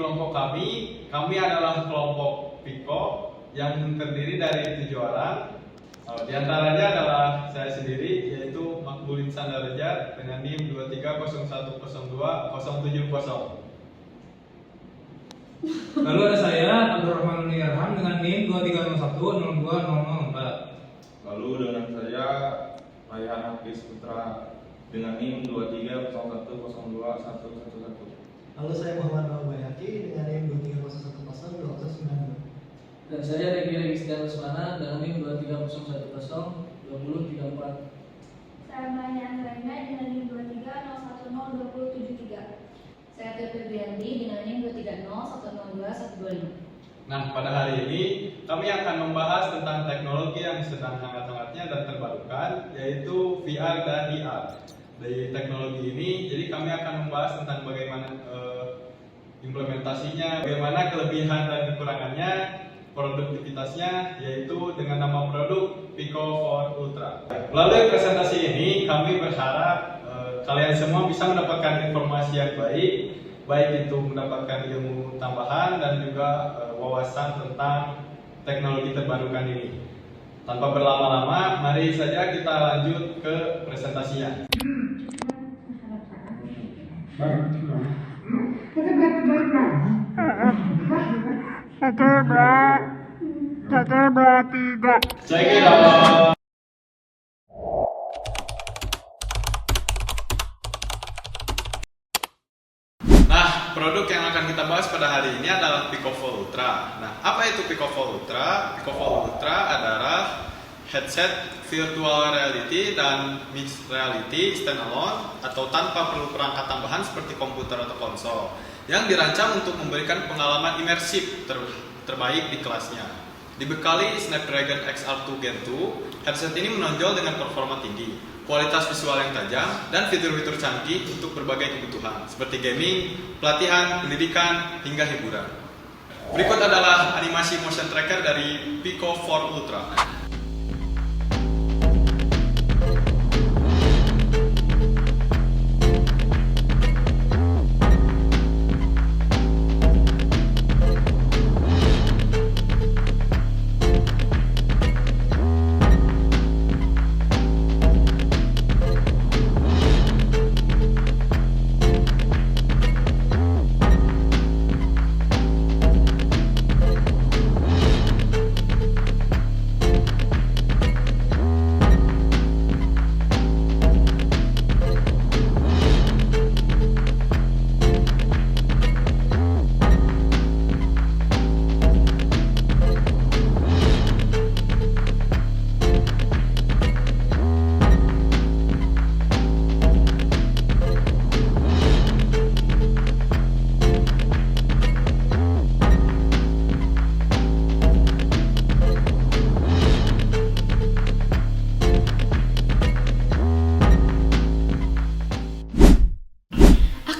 kelompok kami adalah kelompok Pico yang terdiri dari 7 orang. Di antaranya adalah saya sendiri, yaitu Makbulin Sandarja dengan NIM 230102070. Lalu ada saya, Abdurrahman Nirham dengan NIM 230102004. Lalu dengan saya, Rayhan Hafiz Putra dengan NIM 230102111. Lalu saya Muhammad Bayhaqi dengan NIM 230102092. Dan saya Regi Registian Rusmana dengan NIM 230102034. Saya Maya Antarina dengan NIM 230102073. Saya Tirta Brianti dengan NIM 230102125. Nah, pada hari ini kami akan membahas tentang teknologi yang sedang hangat-hangatnya dan terbarukan, yaitu VR dan IR. Dari teknologi ini, jadi kami akan membahas tentang bagaimana implementasinya, bagaimana kelebihan dan kekurangannya, produktivitasnya, yaitu dengan nama produk Pico 4 Ultra. Melalui presentasi ini, kami berharap kalian semua bisa mendapatkan informasi yang baik itu mendapatkan ilmu tambahan dan juga wawasan tentang teknologi terbarukan ini. Tanpa berlama-lama, mari saja kita lanjut ke presentasinya. Check it out. Nah, produk yang akan kita bahas pada hari ini adalah Pico 4 Ultra. Nah, apa itu Pico 4 Ultra? Pico 4 Ultra adalah headset virtual reality dan mixed reality standalone atau tanpa perlu perangkat tambahan seperti komputer atau konsol yang dirancang untuk memberikan pengalaman imersif terbaik di kelasnya. Dibekali Snapdragon XR2 Gen 2, headset ini menonjol dengan performa tinggi, kualitas visual yang tajam, dan fitur-fitur canggih untuk berbagai kebutuhan seperti gaming, pelatihan, pendidikan, hingga hiburan. Berikut adalah animasi motion tracker dari Pico 4 Ultra.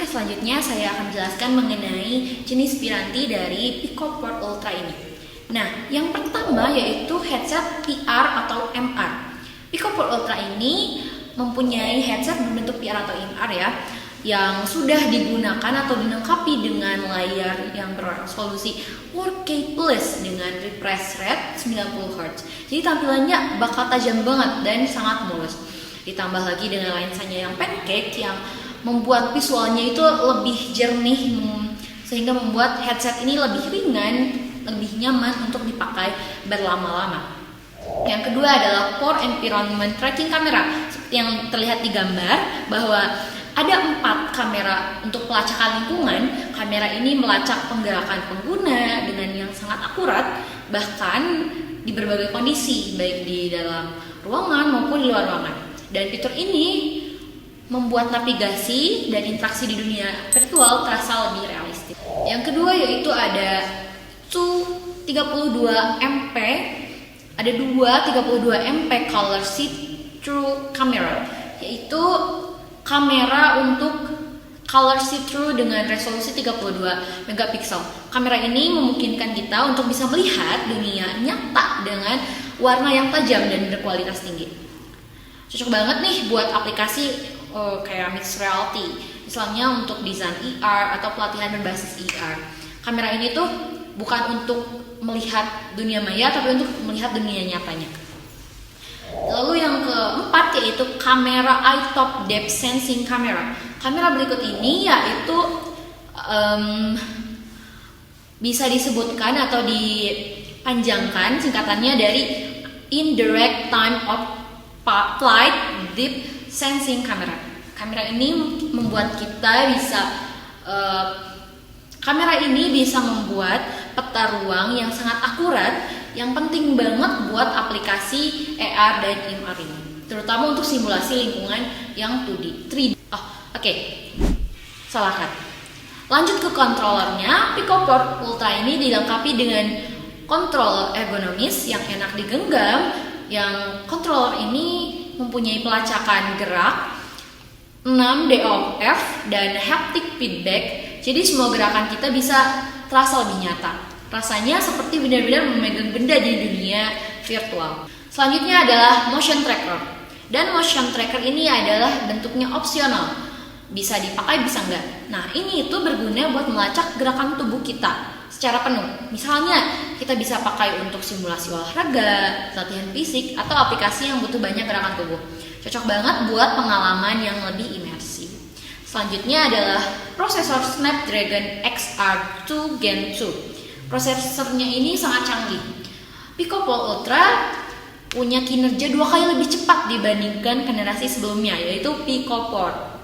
Selanjutnya saya akan menjelaskan mengenai jenis piranti dari Pico 4 Ultra ini. Nah, yang pertama yaitu headset VR atau MR. Pico 4 Ultra ini mempunyai headset berbentuk VR atau MR ya, yang sudah digunakan atau dilengkapi dengan layar yang beresolusi 4K plus dengan refresh rate 90 Hz. Jadi tampilannya bakal tajam banget dan sangat mulus. Ditambah lagi dengan lensanya yang pancake yang membuat visualnya itu lebih jernih, sehingga membuat headset ini lebih ringan, lebih nyaman untuk dipakai berlama-lama. Yang kedua adalah Core Environment Tracking Camera. Seperti yang terlihat di gambar bahwa ada 4 kamera untuk pelacakan lingkungan. Kamera ini melacak penggerakan pengguna dengan yang sangat akurat, bahkan di berbagai kondisi, baik di dalam ruangan maupun di luar ruangan. Dan fitur ini membuat navigasi dan interaksi di dunia virtual terasa lebih realistis. Yang kedua yaitu ada 32MP, ada 32MP Color See-Through Camera, yaitu kamera untuk color see-through dengan resolusi 32 megapiksel. Kamera ini memungkinkan kita untuk bisa melihat dunia nyata dengan warna yang tajam dan berkualitas tinggi. Cocok banget nih buat aplikasi kayak mixed reality, misalnya untuk desain IR atau pelatihan berbasis IR. Kamera ini tuh bukan untuk melihat dunia maya, tapi untuk melihat dunia nyatanya. Lalu yang keempat yaitu kamera eye top depth sensing camera. Kamera berikut ini yaitu bisa disebutkan atau dipanjangkan singkatannya dari indirect time of flight depth sensing camera. Kamera ini membuat kita bisa membuat peta ruang yang sangat akurat, yang penting banget buat aplikasi AR dan MR ini, terutama untuk simulasi lingkungan yang 3D. Oke. Salah kan? Lanjut ke controllernya, PicoPort Ultra ini dilengkapi dengan controller ergonomis yang enak digenggam, yang controller ini mempunyai pelacakan gerak 6 DOF dan haptic feedback. Jadi semua gerakan kita bisa terasa lebih nyata. Rasanya seperti benar-benar memegang benda di dunia virtual. Selanjutnya adalah motion tracker. Dan motion tracker ini adalah bentuknya opsional. Bisa dipakai, bisa enggak. Nah, ini itu berguna buat melacak gerakan tubuh kita secara penuh. Misalnya, kita bisa pakai untuk simulasi olahraga, latihan fisik, atau aplikasi yang butuh banyak gerakan tubuh. Cocok banget buat pengalaman yang lebih imersif. Selanjutnya adalah prosesor Snapdragon XR2 Gen 2. Prosesornya ini sangat canggih. PicoPort Ultra punya kinerja 2 kali lebih cepat dibandingkan generasi sebelumnya, yaitu PicoPort.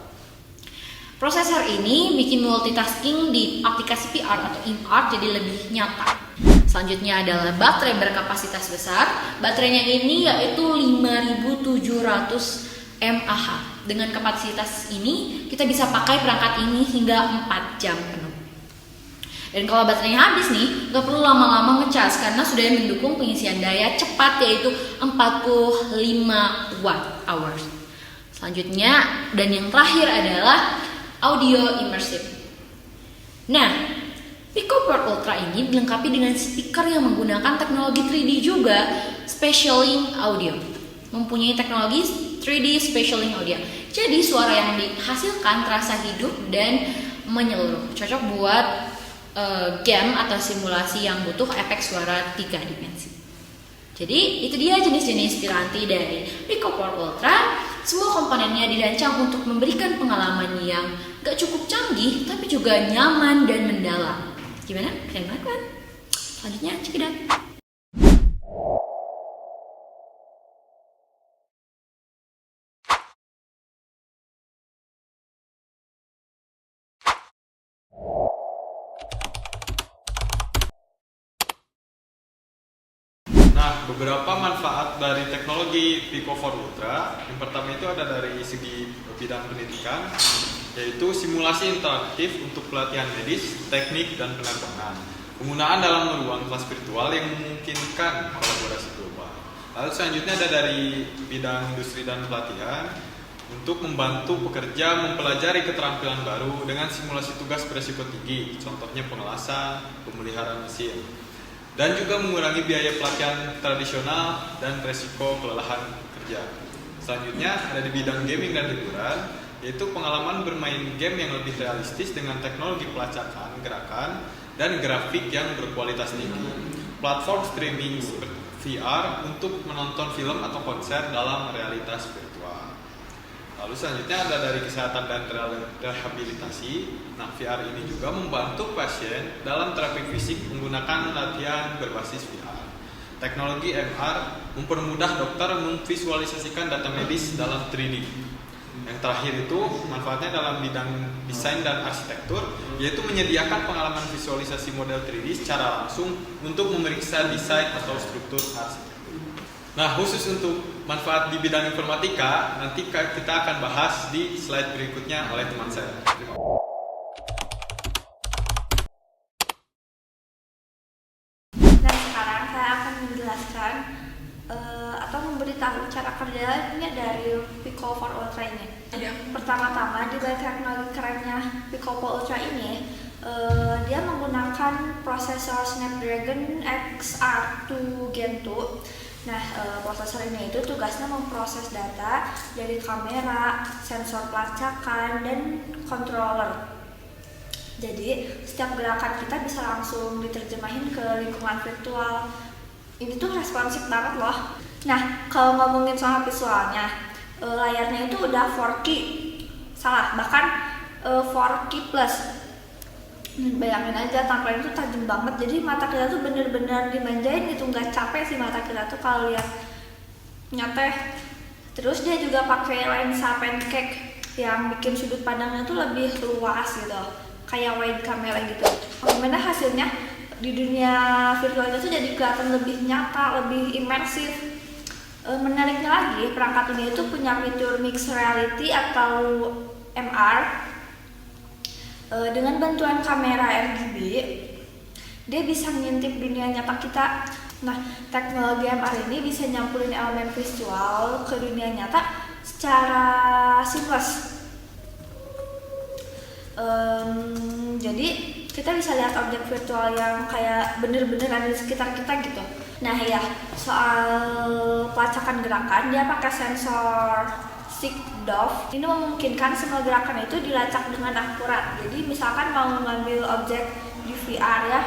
Prosesor ini bikin multitasking di aplikasi VR atau MR jadi lebih nyata. Selanjutnya adalah baterai berkapasitas besar. Baterainya ini yaitu 5700 mAh. Dengan kapasitas ini kita bisa pakai perangkat ini hingga 4 jam penuh. Dan kalau baterainya habis nih, nggak perlu lama-lama ngecas karena sudah mendukung pengisian daya cepat yaitu 45 watt-hours. Selanjutnya dan yang terakhir adalah audio immersive. Nah, PicoPort Ultra ini dilengkapi dengan speaker yang menggunakan teknologi 3D juga, Spatial Link Audio. Mempunyai teknologi 3D Spatial Link Audio. Jadi suara yang dihasilkan terasa hidup dan menyeluruh. Cocok buat game atau simulasi yang butuh efek suara 3 dimensi. Jadi itu dia jenis-jenis piranti dari PicoPort Ultra. Semua komponennya dirancang untuk memberikan pengalaman yang gak cukup canggih tapi juga nyaman dan mendalam. Gimana? Keren banget kan? Selanjutnya check it out. Nah, beberapa manfaat dari teknologi PicoPort Ultra. Yang pertama itu ada dari segi bidang pendidikan, yaitu simulasi interaktif untuk pelatihan medis, teknik, dan penerbangan. Penggunaan dalam ruang kelas virtual yang memungkinkan kolaborasi global. Lalu selanjutnya ada dari bidang industri dan pelatihan untuk membantu pekerja mempelajari keterampilan baru dengan simulasi tugas beresiko tinggi, contohnya pengelasan, pemeliharaan mesin. Dan juga mengurangi biaya pelatihan tradisional dan resiko kelelahan kerja. Selanjutnya ada di bidang gaming dan hiburan, yaitu pengalaman bermain game yang lebih realistis dengan teknologi pelacakan, gerakan, dan grafik yang berkualitas tinggi. Platform streaming VR untuk menonton film atau konser dalam realitas virtual. Lalu selanjutnya ada dari kesehatan dan rehabilitasi. Nah, VR ini juga membantu pasien dalam terapi fisik menggunakan latihan berbasis VR. Teknologi MR mempermudah dokter memvisualisasikan data medis dalam 3D. Yang terakhir itu manfaatnya dalam bidang desain dan arsitektur, yaitu menyediakan pengalaman visualisasi model 3D secara langsung untuk memeriksa desain atau struktur arsitektur. Nah, khusus untuk manfaat di bidang informatika, nanti kita akan bahas di slide berikutnya oleh teman saya. Dan sekarang saya akan menjelaskan atau memberitahu cara kerjanya dari PicoPort Ultra ini. Pertama-tama di balik teknologi kerennya PicoPort Ultra ini, dia menggunakan prosesor Snapdragon XR2 Gen 2. Nah, prosesor ini itu tugasnya memproses data dari kamera, sensor pelacakan, dan controller. Jadi setiap gerakan kita bisa langsung diterjemahin ke lingkungan virtual. Ini tuh responsif banget loh. Nah, kalau ngomongin soal visualnya, layarnya itu udah 4K. Salah, bahkan 4K plus. Bayangin aja tampilan itu tajam banget. Jadi mata kita tuh bener-bener dimanjain gitu, nggak capek sih mata kita tuh kalau lihat nyata. Terus dia juga pakai lensa pancake yang bikin sudut pandangnya tuh lebih luas gitu, kayak wide camera gitu. Gimana hasilnya di dunia virtualnya tuh jadi kelihatan lebih nyata, lebih imersif. Menariknya lagi, perangkat ini itu punya fitur mixed reality atau MR. Dengan bantuan kamera RGB, dia bisa ngintip dunia nyata kita. Nah, teknologi MR ini bisa nyampurin elemen visual ke dunia nyata secara seamless. Jadi kita bisa lihat objek virtual yang kayak bener-bener ada di sekitar kita gitu. Nah ya, soal pelacakan gerakan, dia pakai sensor SIGDOF. Ini memungkinkan semua gerakan itu dilacak dengan akurat. Jadi misalkan mau ngambil objek di VR ya,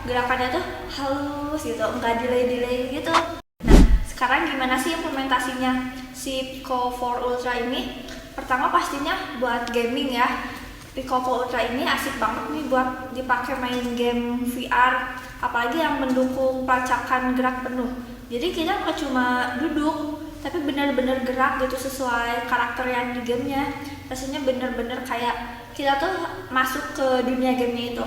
gerakannya tuh halus gitu, nggak delay gitu. Nah, sekarang gimana sih implementasinya si Pico 4 Ultra ini? Pertama pastinya buat gaming ya. Pico 4 Ultra ini asik banget nih buat dipakai main game VR, apalagi yang mendukung pelacakan gerak penuh. Jadi kita nggak cuma duduk, tapi benar-benar gerak gitu sesuai karakter yang di gamenya. Rasanya bener-bener kayak kita tuh masuk ke dunia gamenya itu.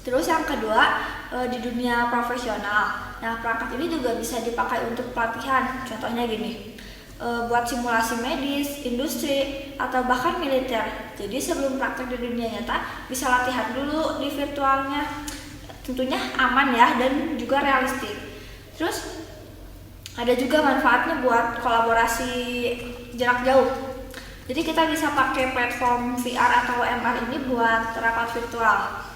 Terus yang kedua, di dunia profesional. Nah, perangkat ini juga bisa dipakai untuk pelatihan. Contohnya gini, buat simulasi medis, industri, atau bahkan militer. Jadi sebelum praktek di dunia nyata, bisa latihan dulu di virtualnya. Tentunya aman ya, dan juga realistik. Terus ada juga manfaatnya buat kolaborasi jarak jauh. Jadi kita bisa pakai platform VR atau MR ini buat rapat virtual.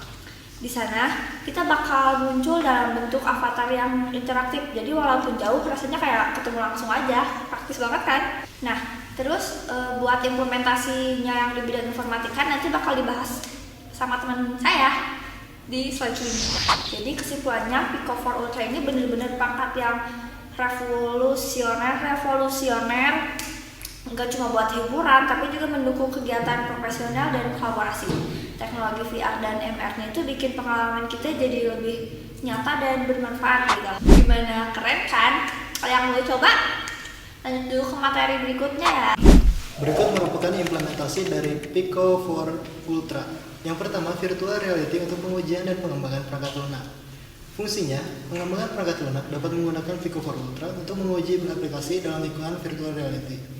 Di sana kita bakal muncul dalam bentuk avatar yang interaktif. Jadi walaupun jauh rasanya kayak ketemu langsung aja. Praktis banget kan? Nah, terus buat implementasinya yang di bidang informatika nanti bakal dibahas sama teman saya di slide ini. Jadi kesimpulannya Pico 4 Ultra ini bener-bener perangkat yang revolusioner. Enggak cuma buat hiburan, tapi juga mendukung kegiatan profesional dan kolaborasi. Teknologi VR dan MR-nya itu bikin pengalaman kita jadi lebih nyata dan bermanfaat gitu. Gimana, keren kan? Kalau yang mau coba, lanjut dulu ke materi berikutnya ya. Berikut merupakan implementasi dari Pico 4 Ultra. Yang pertama, virtual reality untuk pengujian dan pengembangan perangkat lunak. Fungsinya, pengembangan perangkat lunak dapat menggunakan Pico 4 Ultra untuk menguji aplikasi dalam lingkungan virtual reality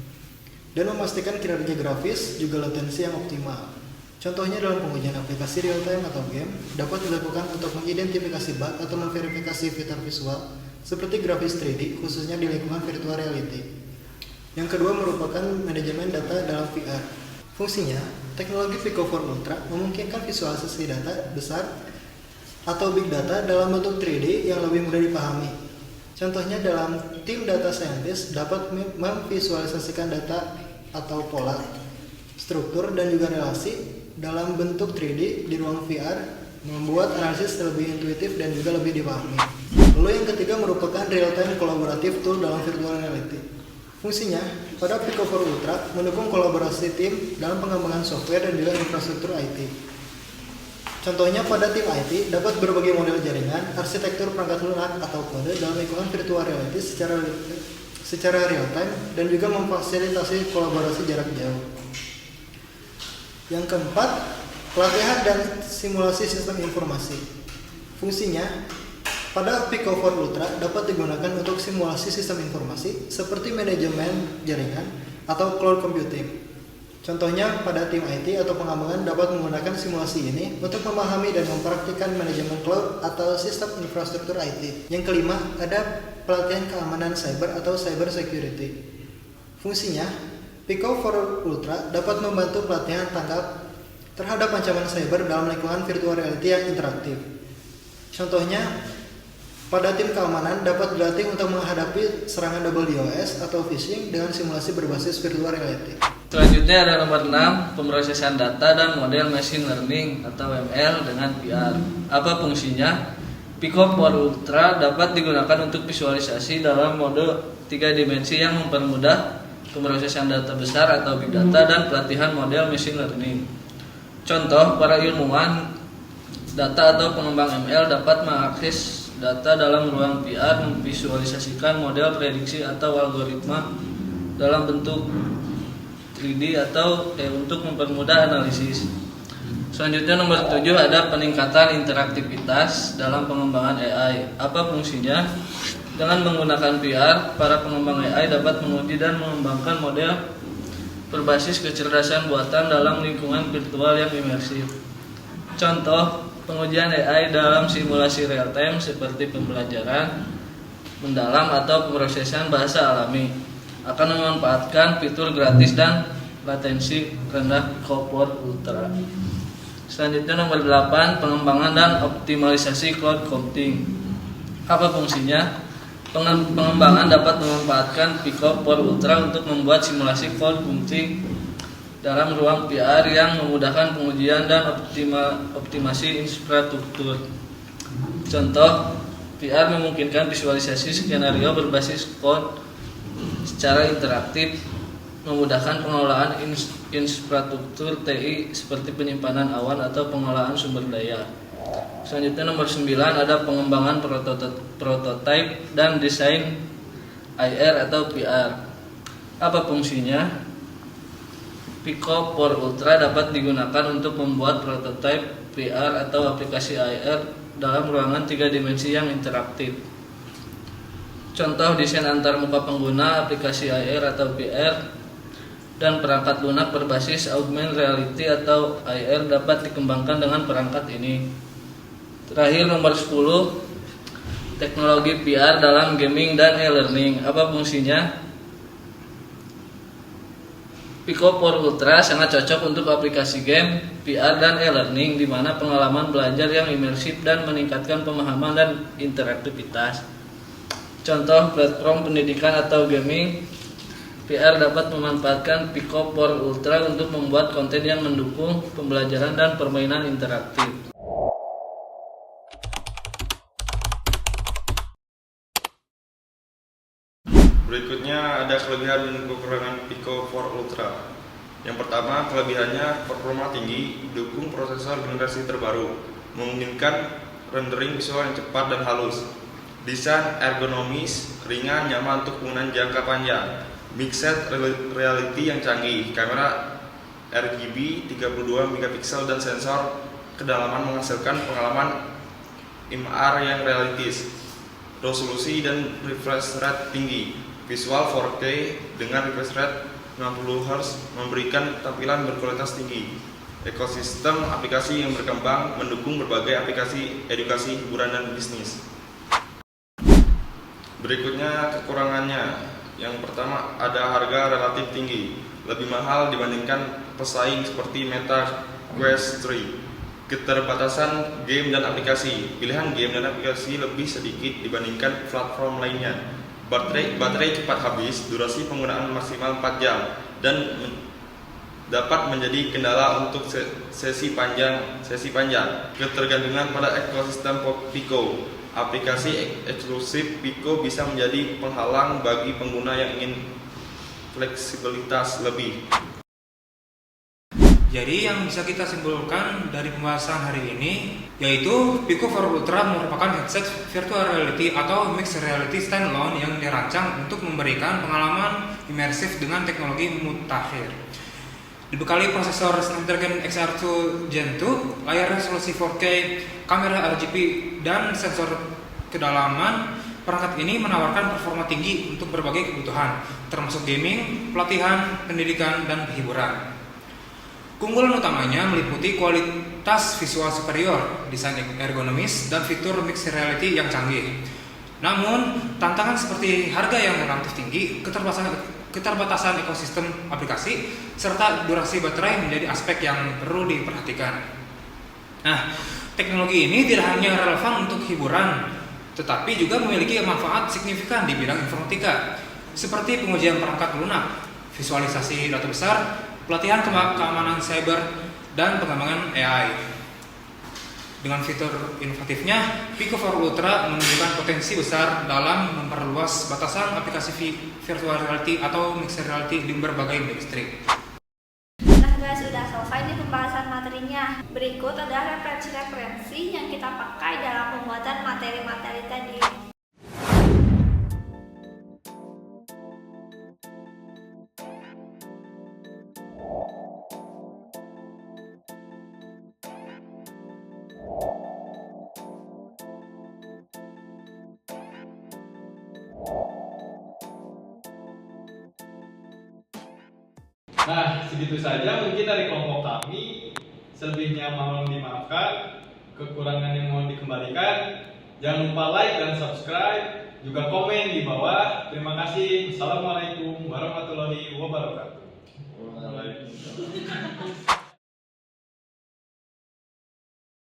dan memastikan kinerja grafis juga latensi yang optimal. Contohnya dalam pengujian aplikasi real time atau game dapat dilakukan untuk mengidentifikasi bug atau memverifikasi fitur visual seperti grafis 3D khususnya di lingkungan virtual reality. Yang kedua merupakan manajemen data dalam VR. Fungsinya, teknologi Pico 4 Ultra memungkinkan visualisasi data besar atau big data dalam bentuk 3D yang lebih mudah dipahami. Contohnya dalam tim data scientist dapat memvisualisasikan data atau pola, struktur dan juga relasi dalam bentuk 3D di ruang VR, membuat analisis lebih intuitif dan juga lebih dipahami. Lalu yang ketiga merupakan real-time collaborative tool dalam virtual reality. Fungsinya, pada Pico 4 Ultra mendukung kolaborasi tim dalam pengembangan software dan juga infrastruktur IT. Contohnya pada tim IT dapat berbagai model jaringan, arsitektur perangkat lunak atau kode dalam lingkungan virtual reality secara real time dan juga memfasilitasi kolaborasi jarak jauh. Yang keempat, pelatihan dan simulasi sistem informasi. Fungsinya, pada Pico 4 Ultra dapat digunakan untuk simulasi sistem informasi seperti manajemen jaringan atau cloud computing. Contohnya pada tim IT atau pengembangan dapat menggunakan simulasi ini untuk memahami dan mempraktikkan manajemen cloud atau sistem infrastruktur IT. Yang kelima, ada pelatihan keamanan cyber atau cyber security. Fungsinya, Pico 4 Ultra dapat membantu pelatihan tanggap terhadap ancaman cyber dalam lingkungan virtual reality yang interaktif. Contohnya, Pada tim keamanan dapat dilatih untuk menghadapi serangan DDoS atau phishing dengan simulasi berbasis virtual reality. Selanjutnya ada nomor 6, pemrosesan data dan model machine learning atau ML dengan VR. Apa fungsinya? Pico for Ultra dapat digunakan untuk visualisasi dalam mode 3 dimensi yang mempermudah pemrosesan data besar atau big data dan pelatihan model machine learning. Contoh, para ilmuwan data atau pengembang ML dapat mengakses data dalam ruang VR, memvisualisasikan model prediksi atau algoritma dalam bentuk 3D atau untuk mempermudah analisis. Selanjutnya nomor 7 ada peningkatan interaktivitas dalam pengembangan AI. Apa fungsinya? Dengan menggunakan VR, para pengembang AI dapat menguji dan mengembangkan model berbasis kecerdasan buatan dalam lingkungan virtual yang imersif. Contoh, pengujian AI dalam simulasi real time seperti pembelajaran mendalam atau pemrosesan bahasa alami akan memanfaatkan fitur gratis dan latensi rendah Pico for Ultra. Selanjutnya nomor 8, pengembangan dan optimalisasi cloud computing. Apa fungsinya? Pengembangan dapat memanfaatkan Pico for Ultra untuk membuat simulasi cloud computing dalam ruang VR yang memudahkan pengujian dan optimasi infrastruktur. Contoh, VR memungkinkan visualisasi skenario berbasis code secara interaktif, memudahkan pengelolaan infrastruktur TI seperti penyimpanan awan atau pengelolaan sumber daya. Selanjutnya nomor 9 ada pengembangan prototipe dan desain AR atau VR. Apa fungsinya? Pico for Ultra dapat digunakan untuk membuat prototipe VR atau aplikasi AR dalam ruangan 3 dimensi yang interaktif. Contoh, desain antar muka pengguna, aplikasi AR atau VR, dan perangkat lunak berbasis augmented reality atau AR dapat dikembangkan dengan perangkat ini. Terakhir nomor 10, teknologi VR dalam gaming dan e-learning. Apa fungsinya? Pico for Ultra sangat cocok untuk aplikasi game, VR, dan e-learning di mana pengalaman belajar yang imersif dan meningkatkan pemahaman dan interaktivitas. Contoh, platform pendidikan atau gaming, VR dapat memanfaatkan Pico for Ultra untuk membuat konten yang mendukung pembelajaran dan permainan interaktif. Berikutnya ada kelebihan dan kekurangan Pico for Ultra. Yang pertama, kelebihannya performa tinggi, dukung prosesor generasi terbaru, memungkinkan rendering visual yang cepat dan halus, desain ergonomis, ringan, nyaman untuk penggunaan jangka panjang, mixed reality yang canggih, kamera RGB 32 megapiksel dan sensor kedalaman menghasilkan pengalaman MR yang realistis, resolusi dan refresh rate tinggi, visual 4K dengan refresh rate 60 Hz memberikan tampilan berkualitas tinggi. Ekosistem aplikasi yang berkembang mendukung berbagai aplikasi edukasi, hiburan, dan bisnis. Berikutnya kekurangannya. Yang pertama, ada harga relatif tinggi, lebih mahal dibandingkan pesaing seperti Meta Quest 3. Keterbatasan game dan aplikasi. Pilihan game dan aplikasi lebih sedikit dibandingkan platform lainnya. Baterai cepat habis, durasi penggunaan maksimal 4 jam, dan dapat menjadi kendala untuk sesi panjang. Ketergantungan pada ekosistem Pico. Aplikasi eksklusif Pico bisa menjadi penghalang bagi pengguna yang ingin fleksibilitas lebih. Jadi yang bisa kita simpulkan dari pembahasan hari ini yaitu Pico for Ultra merupakan headset virtual reality atau mixed reality standalone yang dirancang untuk memberikan pengalaman imersif dengan teknologi mutakhir. Dibekali prosesor Snapdragon XR2 Gen 2, layar resolusi 4K, kamera RGB, dan sensor kedalaman, perangkat ini menawarkan performa tinggi untuk berbagai kebutuhan, termasuk gaming, pelatihan, pendidikan, dan hiburan. Keunggulan utamanya meliputi kualitas visual superior, desain ergonomis, dan fitur mixed reality yang canggih. Namun, tantangan seperti harga yang relatif tinggi, keterbatasan ekosistem aplikasi, serta durasi baterai menjadi aspek yang perlu diperhatikan. Nah, teknologi ini tidak hanya relevan untuk hiburan, tetapi juga memiliki manfaat signifikan di bidang informatika, seperti pengujian perangkat lunak, visualisasi data besar, pelatihan keamanan cyber, dan pengembangan AI. Dengan fitur inovatifnya, Pico 4 Ultra menunjukkan potensi besar dalam memperluas batasan aplikasi virtual reality atau mixed reality di berbagai industri. Nah guys, sudah selesai nih pembahasan materinya. Berikut adalah referensi-referensi yang kita pakai dalam pembuatan materi-materi tadi. Nah, segitu saja mungkin dari kelompok kami. Selebihnya mohon dimaafkan, kekurangan yang mohon dikembalikan. Jangan lupa like dan subscribe, juga komen di bawah. Terima kasih. Assalamualaikum warahmatullahi wabarakatuh. Waalaikumsalam.